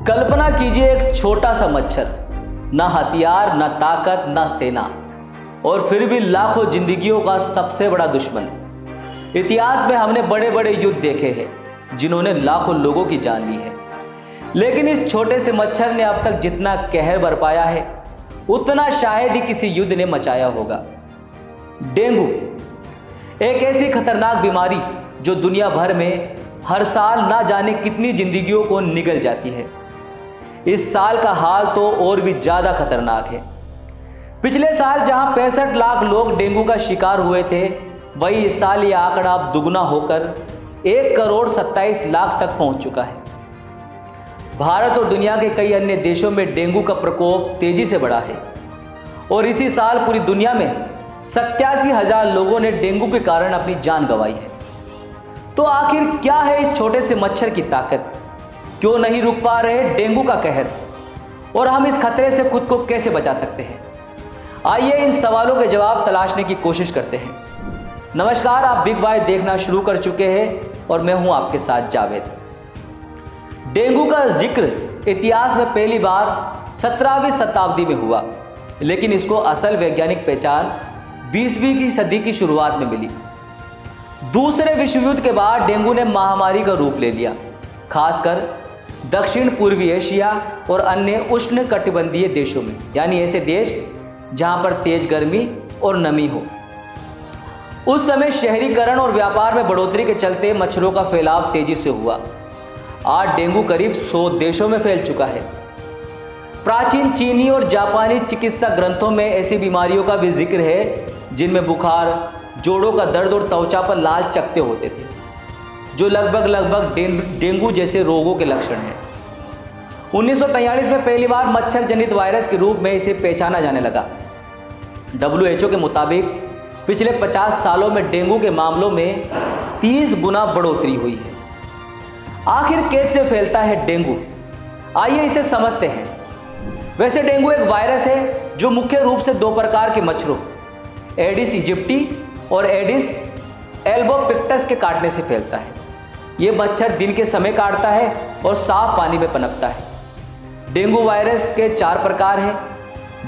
कल्पना कीजिए एक छोटा सा मच्छर, ना हथियार, ना ताकत, ना सेना, और फिर भी लाखों जिंदगियों का सबसे बड़ा दुश्मन। इतिहास में हमने बड़े बड़े युद्ध देखे हैं जिन्होंने लाखों लोगों की जान ली है, लेकिन इस छोटे से मच्छर ने अब तक जितना कहर बरपाया है उतना शायद ही किसी युद्ध ने मचाया होगा। डेंगू एक ऐसी खतरनाक बीमारी जो दुनिया भर में हर साल ना जाने कितनी जिंदगियों को निगल जाती है। इस साल का हाल तो और भी ज्यादा खतरनाक है। पिछले साल जहां 65 लाख लोग डेंगू का शिकार हुए थे, वही इस साल ये आंकड़ा अब दुगना होकर 1,27,00,000 तक पहुंच चुका है। भारत और दुनिया के कई अन्य देशों में डेंगू का प्रकोप तेजी से बढ़ा है और इसी साल पूरी दुनिया में 87,000 लोगों ने डेंगू के कारण अपनी जान गंवाई है। तो आखिर क्या है इस छोटे से मच्छर की ताकत? क्यों नहीं रुक पा रहे डेंगू का कहर, और हम इस खतरे से खुद को कैसे बचा सकते हैं? आइए इन सवालों के जवाब तलाशने की कोशिश करते हैं। नमस्कार, आप बिग बाय देखना शुरू कर चुके हैं और मैं हूं आपके साथ जावेद। डेंगू का जिक्र इतिहास में पहली बार 17वीं शताब्दी में हुआ, लेकिन इसको असल वैज्ञानिक पहचान 20वीं की सदी की शुरुआत में मिली। दूसरे विश्व युद्ध के बाद डेंगू ने महामारी का रूप ले लिया, खासकर दक्षिण पूर्वी एशिया और अन्य उष्ण कटिबंधीय देशों में, यानी ऐसे देश जहां पर तेज गर्मी और नमी हो। उस समय शहरीकरण और व्यापार में बढ़ोतरी के चलते मच्छरों का फैलाव तेजी से हुआ। आज डेंगू करीब 100 देशों में फैल चुका है। प्राचीन चीनी और जापानी चिकित्सा ग्रंथों में ऐसी बीमारियों का भी जिक्र है जिनमें बुखार, जोड़ों का दर्द और त्वचा पर लाल चकत्ते होते थे, जो लगभग डेंगू जैसे रोगों के लक्षण हैं। 1943 में पहली बार मच्छर जनित वायरस के रूप में इसे पहचाना जाने लगा। WHO के मुताबिक पिछले 50 सालों में डेंगू के मामलों में 30 गुना बढ़ोतरी हुई है। आखिर कैसे फैलता है डेंगू? आइए इसे समझते हैं। वैसे डेंगू एक वायरस है जो मुख्य रूप से 2 प्रकार के मच्छरों, एडिस इजिप्टी और एडिस एल्बोपिक्टस के काटने से फैलता है। ये मच्छर दिन के समय काटता है और साफ पानी में पनपता है। डेंगू वायरस के 4 प्रकार हैं: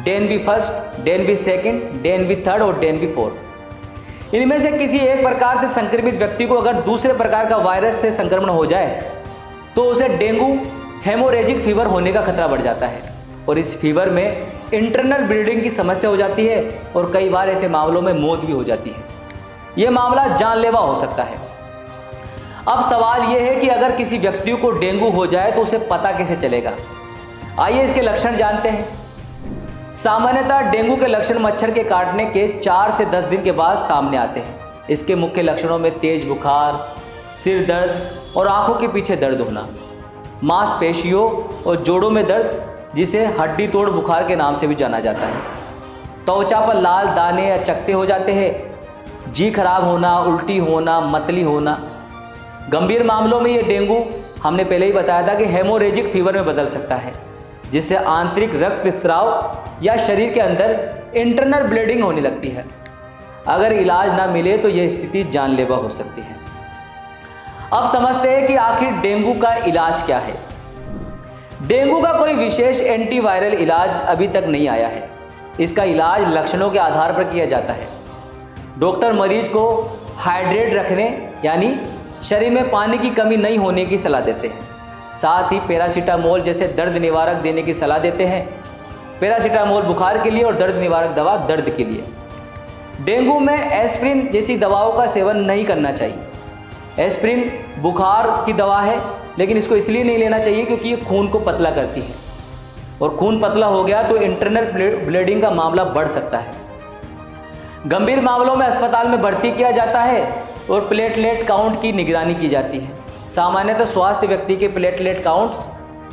डेनवी फर्स्ट, डेनवी सेकंड, डेनवी थर्ड और डेनवी फोर्थ। इनमें से किसी एक प्रकार से संक्रमित व्यक्ति को अगर दूसरे प्रकार का वायरस से संक्रमण हो जाए तो उसे डेंगू हेमोरेजिक फीवर होने का खतरा बढ़ जाता है, और इस फीवर में इंटरनल ब्लीडिंग की समस्या हो जाती है और कई बार ऐसे मामलों में मौत भी हो जाती है। यह मामला जानलेवा हो सकता है। अब सवाल यह है कि अगर किसी व्यक्ति को डेंगू हो जाए तो उसे पता कैसे चलेगा? आइए इसके लक्षण जानते हैं। सामान्यतः डेंगू के लक्षण मच्छर के काटने के 4 से 10 दिन के बाद सामने आते हैं। इसके मुख्य लक्षणों में तेज बुखार, सिर दर्द और आंखों के पीछे दर्द होना, मांसपेशियों और जोड़ों में दर्द जिसे हड्डी तोड़ बुखार के नाम से भी जाना जाता है, त्वचा पर लाल दाने या चकत्ते हो जाते हैं, जी खराब होना, उल्टी होना, मतली होना। गंभीर मामलों में ये डेंगू, हमने पहले ही बताया था कि हेमोरेजिक फीवर में बदल सकता है, जिससे आंतरिक रक्त स्राव या शरीर के अंदर इंटरनल ब्लीडिंग होने लगती है। अगर इलाज ना मिले तो यह स्थिति जानलेवा हो सकती है। अब समझते हैं कि आखिर डेंगू का इलाज क्या है। डेंगू का कोई विशेष एंटीवायरल इलाज अभी तक नहीं आया है। इसका इलाज लक्षणों के आधार पर किया जाता है। डॉक्टर मरीज को हाइड्रेट रखने, यानी शरीर में पानी की कमी नहीं होने की सलाह देते हैं। साथ ही पैरासीटामोल जैसे दर्द निवारक देने की सलाह देते हैं। पैरासीटामोल बुखार के लिए और दर्द निवारक दवा दर्द के लिए। डेंगू में एस्प्रिन जैसी दवाओं का सेवन नहीं करना चाहिए। एस्प्रिन बुखार की दवा है, लेकिन इसको इसलिए नहीं लेना चाहिए क्योंकि ये खून को पतला करती है, और खून पतला हो गया तो इंटरनल ब्लीडिंग का मामला बढ़ सकता है। गंभीर मामलों में अस्पताल में भर्ती किया जाता है और प्लेटलेट काउंट की निगरानी की जाती है। सामान्यतः स्वास्थ्य व्यक्ति के प्लेटलेट काउंट्स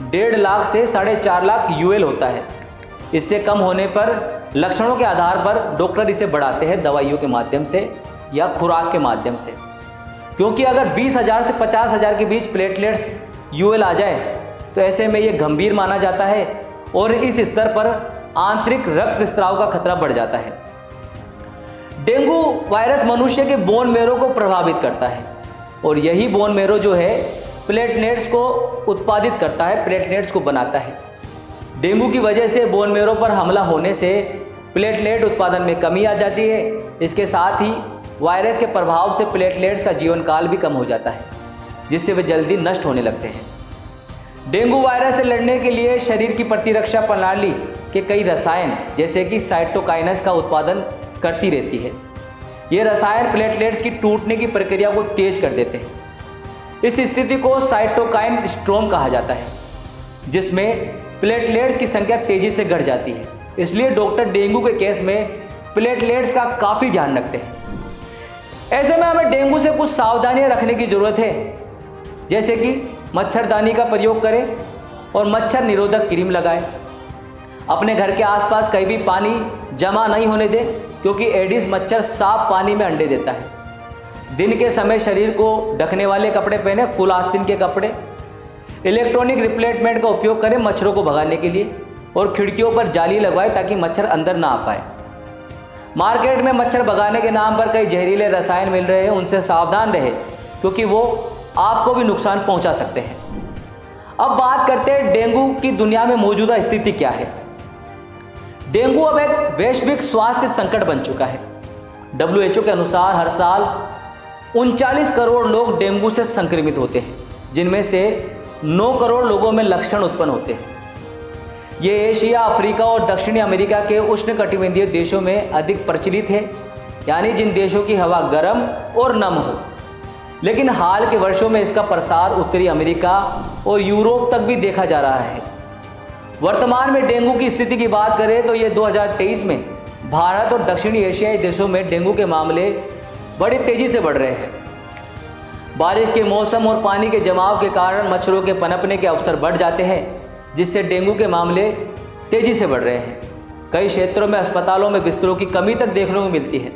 1.5 लाख से 4.5 लाख UL होता है। इससे कम होने पर लक्षणों के आधार पर डॉक्टर इसे बढ़ाते हैं दवाइयों के माध्यम से या खुराक के माध्यम से, क्योंकि अगर 20,000 से 50,000 के बीच प्लेटलेट्स UL आ जाए तो ऐसे में ये गंभीर माना जाता है और इस स्तर पर आंतरिक रक्त स्राव का खतरा बढ़ जाता है। डेंगू वायरस मनुष्य के बोन मैरो को प्रभावित करता है, और यही बोन मैरो जो है प्लेटलेट्स को उत्पादित करता है, प्लेटलेट्स को बनाता है। डेंगू की वजह से बोन मेरो पर हमला होने से प्लेटलेट उत्पादन में कमी आ जाती है। इसके साथ ही वायरस के प्रभाव से प्लेटलेट्स का जीवन काल भी कम हो जाता है, जिससे वे जल्दी नष्ट होने लगते हैं। डेंगू वायरस से लड़ने के लिए शरीर की प्रतिरक्षा प्रणाली के कई रसायन जैसे कि साइटोकाइनस का उत्पादन करती रहती है। ये रसायन प्लेटलेट्स की टूटने की प्रक्रिया को तेज कर देते हैं। इस स्थिति को साइटोकाइन स्ट्रोम कहा जाता है, जिसमें प्लेटलेट्स की संख्या तेजी से घट जाती है। इसलिए डॉक्टर डेंगू के केस में प्लेटलेट्स का काफ़ी ध्यान रखते हैं। ऐसे में हमें डेंगू से कुछ सावधानियां रखने की ज़रूरत है, जैसे कि मच्छरदानी का प्रयोग करें और मच्छर निरोधक क्रीम लगाएं। अपने घर के आसपास कहीं भी पानी जमा नहीं होने दें, क्योंकि एडिस मच्छर साफ पानी में अंडे देता है। दिन के समय शरीर को ढकने वाले कपड़े पहने, फुल आस्तीन के कपड़े। इलेक्ट्रॉनिक रिप्लेटमेंट का उपयोग करें मच्छरों को भगाने के लिए, और खिड़कियों पर जाली लगवाएं ताकि मच्छर अंदर ना आ पाए। मार्केट में मच्छर भगाने के नाम पर कई जहरीले रसायन मिल रहे हैं, उनसे सावधान रहे, क्योंकि वो आपको भी नुकसान पहुंचा सकते हैं। अब बात करते हैं डेंगू की दुनिया में मौजूदा स्थिति क्या है। डेंगू अब एक वैश्विक स्वास्थ्य संकट बन चुका है। WHO के अनुसार हर साल 39 करोड़ लोग डेंगू से संक्रमित होते हैं, जिनमें से 9 करोड़ लोगों में लक्षण उत्पन्न होते हैं। ये एशिया, अफ्रीका और दक्षिणी अमेरिका के उष्णकटिबंधीय देशों में अधिक प्रचलित है, यानी जिन देशों की हवा गर्म और नम हो। लेकिन हाल के वर्षों में इसका प्रसार उत्तरी अमेरिका और यूरोप तक भी देखा जा रहा है। वर्तमान में डेंगू की स्थिति की बात करें तो ये 2023 में भारत और दक्षिणी एशियाई देशों में डेंगू के मामले बड़ी तेजी से बढ़ रहे हैं। बारिश के मौसम और पानी के जमाव के कारण मच्छरों के पनपने के अवसर बढ़ जाते हैं, जिससे डेंगू के मामले तेजी से बढ़ रहे हैं। कई क्षेत्रों में अस्पतालों में बिस्तरों की कमी तक देखने को मिलती है।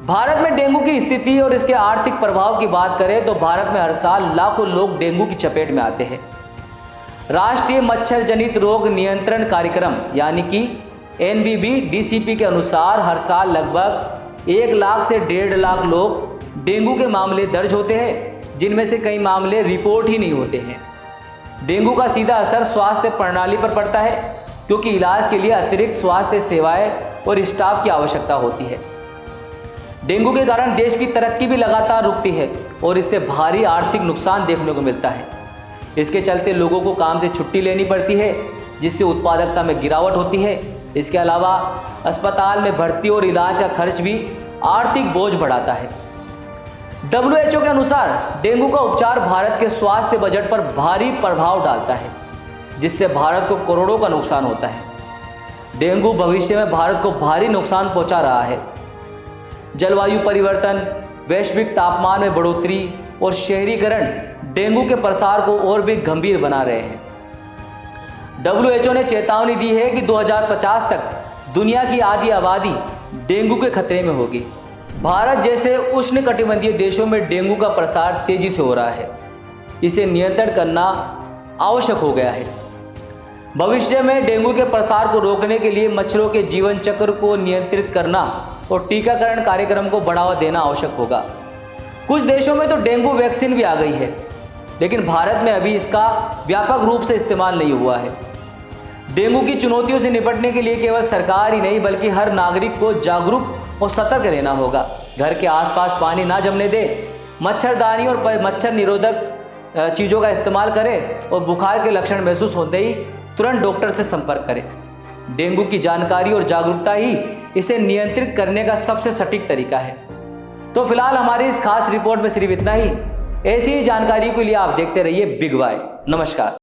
भारत में डेंगू की स्थिति और इसके आर्थिक प्रभाव की बात करें तो भारत में हर साल लाखों लोग डेंगू की चपेट में आते हैं। राष्ट्रीय मच्छर जनित रोग नियंत्रण कार्यक्रम यानी कि NBBDCP के अनुसार हर साल लगभग 1 लाख से 1.5 लाख लोग डेंगू के मामले दर्ज होते हैं, जिनमें से कई मामले रिपोर्ट ही नहीं होते हैं। डेंगू का सीधा असर स्वास्थ्य प्रणाली पर पड़ता है, क्योंकि इलाज के लिए अतिरिक्त स्वास्थ्य सेवाएं और स्टाफ की आवश्यकता होती है। डेंगू के कारण देश की तरक्की भी लगातार रुकती है और इससे भारी आर्थिक नुकसान देखने को मिलता है। इसके चलते लोगों को काम से छुट्टी लेनी पड़ती है, जिससे उत्पादकता में गिरावट होती है। इसके अलावा अस्पताल में भर्ती और इलाज का खर्च भी आर्थिक बोझ बढ़ाता है। WHO के अनुसार डेंगू का उपचार भारत के स्वास्थ्य बजट पर भारी प्रभाव डालता है, जिससे भारत को करोड़ों का नुकसान होता है। डेंगू भविष्य में भारत को भारी नुकसान पहुंचा रहा है। जलवायु परिवर्तन, वैश्विक तापमान में बढ़ोतरी और शहरीकरण डेंगू के प्रसार को और भी गंभीर बना रहे हैं। WHO ने चेतावनी दी है कि 2050 तक दुनिया की आधी आबादी डेंगू के खतरे में होगी। भारत जैसे उष्णकटिबंधीय देशों में डेंगू का प्रसार तेजी से हो रहा है। इसे नियंत्रण करना आवश्यक हो गया है। भविष्य में डेंगू के प्रसार को रोकने के लिए मच्छरों के जीवन चक्र को नियंत्रित करना और टीकाकरण कार्यक्रम को बढ़ावा देना आवश्यक होगा। कुछ देशों में तो डेंगू वैक्सीन भी आ गई है, लेकिन भारत में अभी इसका व्यापक रूप से इस्तेमाल नहीं हुआ है। डेंगू की चुनौतियों से निपटने के लिए केवल सरकार ही नहीं बल्कि हर नागरिक को जागरूक और सतर्क रहना होगा। घर के आसपास पानी ना जमने दें, मच्छरदानी और मच्छर निरोधक चीज़ों का इस्तेमाल करें और बुखार के लक्षण महसूस होते ही तुरंत डॉक्टर से संपर्क करें। डेंगू की जानकारी और जागरूकता ही इसे नियंत्रित करने का सबसे सटीक तरीका है। तो फिलहाल हमारी इस खास रिपोर्ट में सिर्फ इतना ही। ऐसी ही जानकारी के लिए आप देखते रहिए बिग वाई। नमस्कार।